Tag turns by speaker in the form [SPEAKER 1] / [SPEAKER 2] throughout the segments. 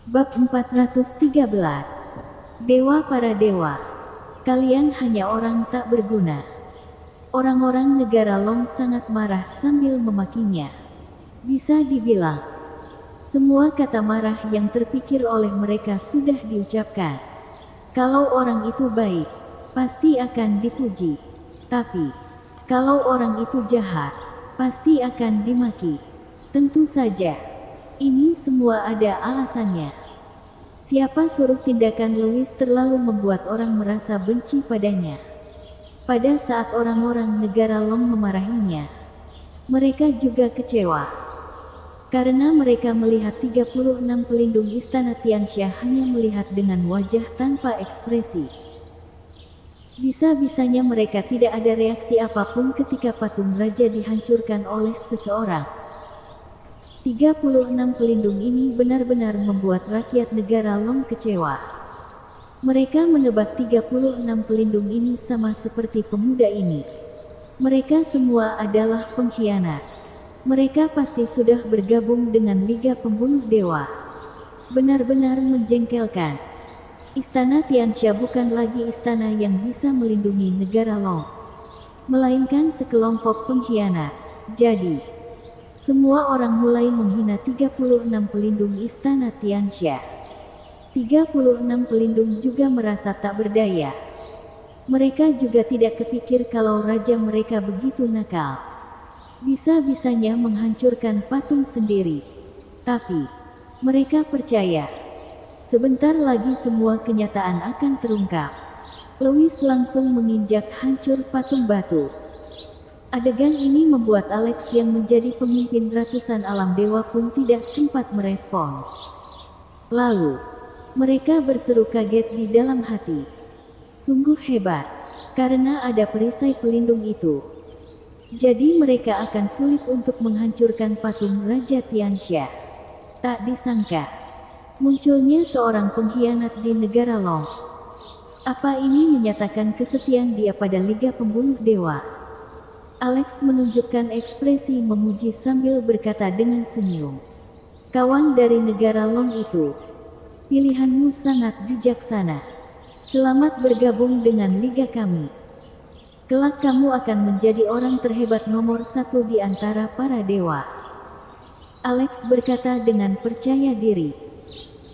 [SPEAKER 1] Bab 413. Dewa para dewa, kalian hanya orang tak berguna. Orang-orang negara Long sangat marah sambil memakinya. Bisa dibilang, semua kata marah yang terpikir oleh mereka sudah diucapkan. Kalau orang itu baik, pasti akan dipuji. Tapi, kalau orang itu jahat, pasti akan dimaki. Tentu saja, ini semua ada alasannya. Siapa suruh tindakan Louis terlalu membuat orang merasa benci padanya. Pada saat orang-orang negara Long memarahinya, mereka juga kecewa. Karena mereka melihat 36 pelindung istana Tianxia hanya melihat dengan wajah tanpa ekspresi. Bisa-bisanya mereka tidak ada reaksi apapun ketika patung raja dihancurkan oleh seseorang. 36 pelindung ini benar-benar membuat rakyat negara Long kecewa. Mereka menebak 36 pelindung ini sama seperti pemuda ini. Mereka semua adalah pengkhianat. Mereka pasti sudah bergabung dengan Liga Pembunuh Dewa. Benar-benar menjengkelkan. Istana Tianxia bukan lagi istana yang bisa melindungi negara Long, melainkan sekelompok pengkhianat. Jadi, semua orang mulai menghina 36 pelindung istana Tianxia. 36 pelindung juga merasa tak berdaya. Mereka juga tidak kepikir kalau raja mereka begitu nakal. Bisa-bisanya menghancurkan patung sendiri. Tapi, mereka percaya, sebentar lagi semua kenyataan akan terungkap. Louis langsung menginjak hancur patung batu. Adegan ini membuat Alex yang menjadi pemimpin ratusan alam dewa pun tidak sempat merespons. Lalu, mereka berseru kaget di dalam hati. Sungguh hebat, karena ada perisai pelindung itu. Jadi mereka akan sulit untuk menghancurkan patung Raja Tianxia. Tak disangka, munculnya seorang pengkhianat di negara Long. Apa ini menyatakan kesetiaan dia pada Liga Pembunuh Dewa? Alex menunjukkan ekspresi memuji sambil berkata dengan senyum. Kawan dari negara Long itu, pilihanmu sangat bijaksana. Selamat bergabung dengan Liga kami. Kelak kamu akan menjadi orang terhebat nomor 1 di antara para dewa. Alex berkata dengan percaya diri.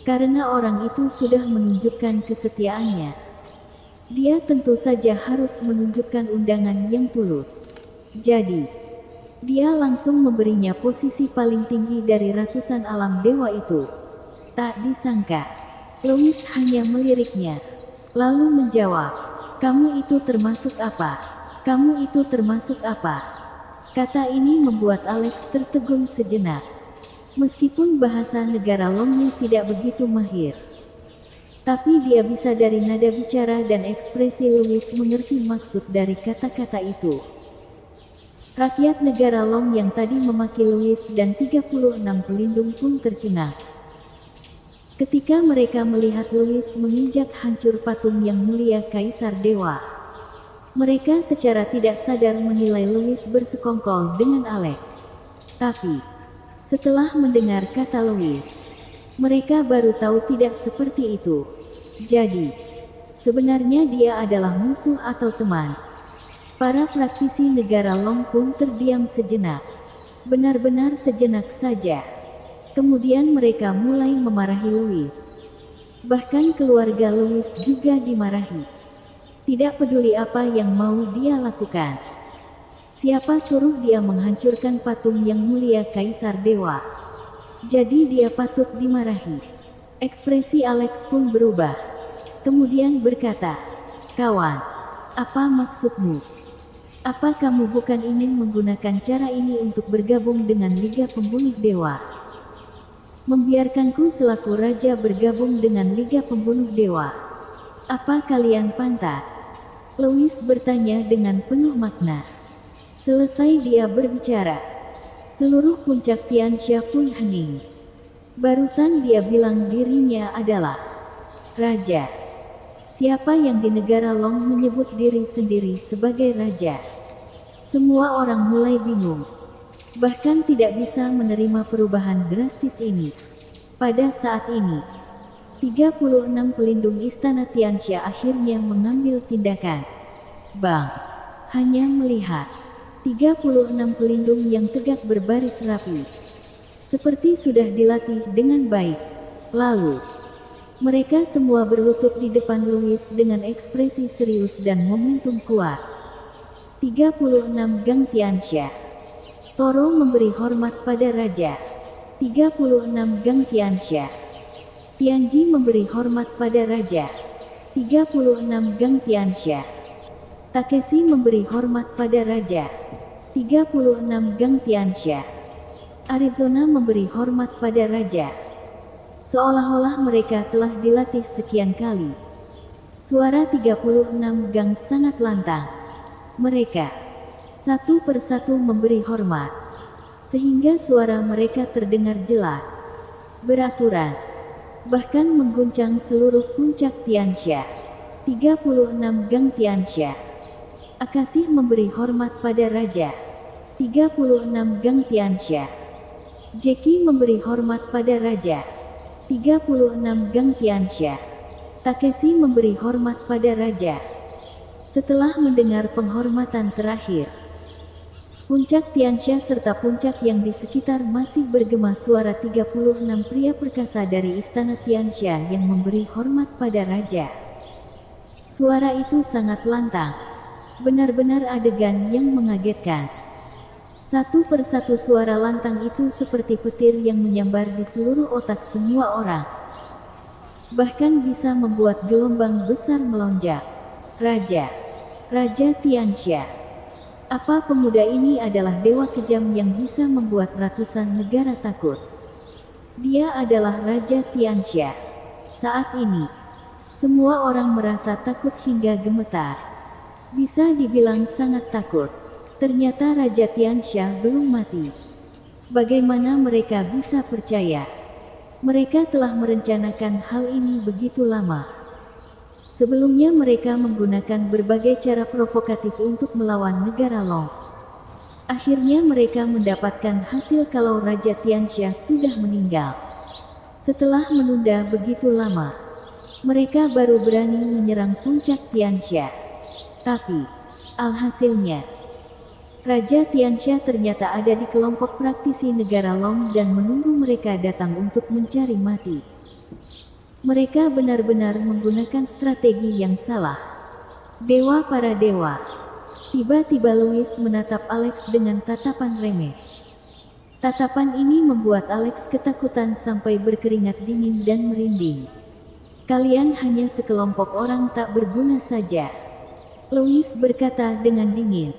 [SPEAKER 1] Karena orang itu sudah menunjukkan kesetiaannya. Dia tentu saja harus menunjukkan undangan yang tulus. Jadi, dia langsung memberinya posisi paling tinggi dari ratusan alam dewa itu. Tak disangka, Louis hanya meliriknya, lalu menjawab, "Kamu itu termasuk apa? Kamu itu termasuk apa?" Kata ini membuat Alex tertegun sejenak. Meskipun bahasa negara Longnya tidak begitu mahir, tapi dia bisa dari nada bicara dan ekspresi Louis mengerti maksud dari kata-kata itu. Rakyat negara Long yang tadi memaki Louis dan 36 pelindung pun tercengang. Ketika mereka melihat Louis menginjak hancur patung yang mulia Kaisar Dewa, mereka secara tidak sadar menilai Louis bersekongkol dengan Alex. Tapi, setelah mendengar kata Louis, mereka baru tahu tidak seperti itu. Jadi, sebenarnya dia adalah musuh atau teman. Para praktisi negara Long pun terdiam sejenak. Benar-benar sejenak saja. Kemudian mereka mulai memarahi Louis. Bahkan keluarga Louis juga dimarahi. Tidak peduli apa yang mau dia lakukan. Siapa suruh dia menghancurkan patung yang mulia Kaisar Dewa? Jadi dia patut dimarahi. Ekspresi Alex pun berubah. Kemudian berkata, "Kawan, apa maksudmu? Apa kamu bukan ingin menggunakan cara ini untuk bergabung dengan Liga Pembunuh Dewa? Membiarkanku selaku raja bergabung dengan Liga Pembunuh Dewa? Apa kalian pantas?" Louis bertanya dengan penuh makna. Selesai dia berbicara, seluruh puncak Tianxia pun hening. Barusan dia bilang dirinya adalah raja. Siapa yang di negara Long menyebut diri sendiri sebagai raja? Semua orang mulai bingung. Bahkan tidak bisa menerima perubahan drastis ini. Pada saat ini, 36 pelindung Istana Tianxia akhirnya mengambil tindakan. Bang! Hanya melihat 36 pelindung yang tegak berbaris rapi, seperti sudah dilatih dengan baik. Lalu, mereka semua berlutut di depan Louis dengan ekspresi serius dan momentum kuat. 36 Gang Tianxia. Toro memberi hormat pada raja. 36 Gang Tianxia. Tianji memberi hormat pada raja. 36 Gang Tianxia. Takeshi memberi hormat pada raja. 36 Gang Tianxia. Arizona memberi hormat pada raja. Seolah-olah mereka telah dilatih sekian kali. Suara 36 gang sangat lantang. Mereka satu persatu memberi hormat, sehingga suara mereka terdengar jelas, beraturan, bahkan mengguncang seluruh puncak Tianxia. 36 Gang Tianxia. Akasih memberi hormat pada raja. 36 Gang Tianxia. Jackie memberi hormat pada raja. 36 Gang Tianxia. Takeshi memberi hormat pada raja. Setelah mendengar penghormatan terakhir, puncak Tianxia serta puncak yang di sekitar masih bergema suara 36 pria perkasa dari Istana Tianxia yang memberi hormat pada raja. Suara itu sangat lantang, benar-benar adegan yang mengagetkan. Satu persatu suara lantang itu seperti petir yang menyambar di seluruh otak semua orang, bahkan bisa membuat gelombang besar melonjak. Raja, Raja Tianxia. Apa pemuda ini adalah dewa kejam yang bisa membuat ratusan negara takut? Dia adalah Raja Tianxia. Saat ini, semua orang merasa takut hingga gemetar. Bisa dibilang sangat takut. Ternyata Raja Tianxia belum mati. Bagaimana mereka bisa percaya? Mereka telah merencanakan hal ini begitu lama. Sebelumnya mereka menggunakan berbagai cara provokatif untuk melawan negara Long. Akhirnya mereka mendapatkan hasil kalau Raja Tianxia sudah meninggal. Setelah menunda begitu lama, mereka baru berani menyerang puncak Tianxia. Tapi, alhasilnya, Raja Tianxia ternyata ada di kelompok praktisi negara Long dan menunggu mereka datang untuk mencari mati. Mereka benar-benar menggunakan strategi yang salah. Dewa para dewa. Tiba-tiba Louis menatap Alex dengan tatapan remeh. Tatapan ini membuat Alex ketakutan sampai berkeringat dingin dan merinding. Kalian hanya sekelompok orang tak berguna saja, Louis berkata dengan dingin.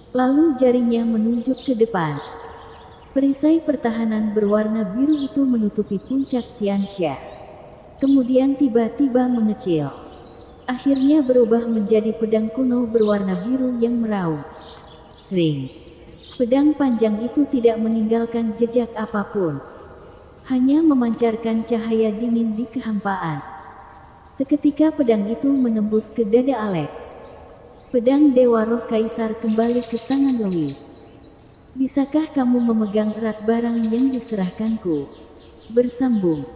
[SPEAKER 1] Lalu jarinya menunjuk ke depan. Perisai pertahanan berwarna biru itu menutupi puncak Tianxia. Kemudian tiba-tiba mengecil. Akhirnya berubah menjadi pedang kuno berwarna biru yang meraung. Sring. Pedang panjang itu tidak meninggalkan jejak apapun. Hanya memancarkan cahaya dingin di kehampaan. Seketika pedang itu menembus ke dada Alex. Pedang Dewa Roh Kaisar kembali ke tangan Louis. Bisakah kamu memegang erat barang yang diserahkanku? Bersambung.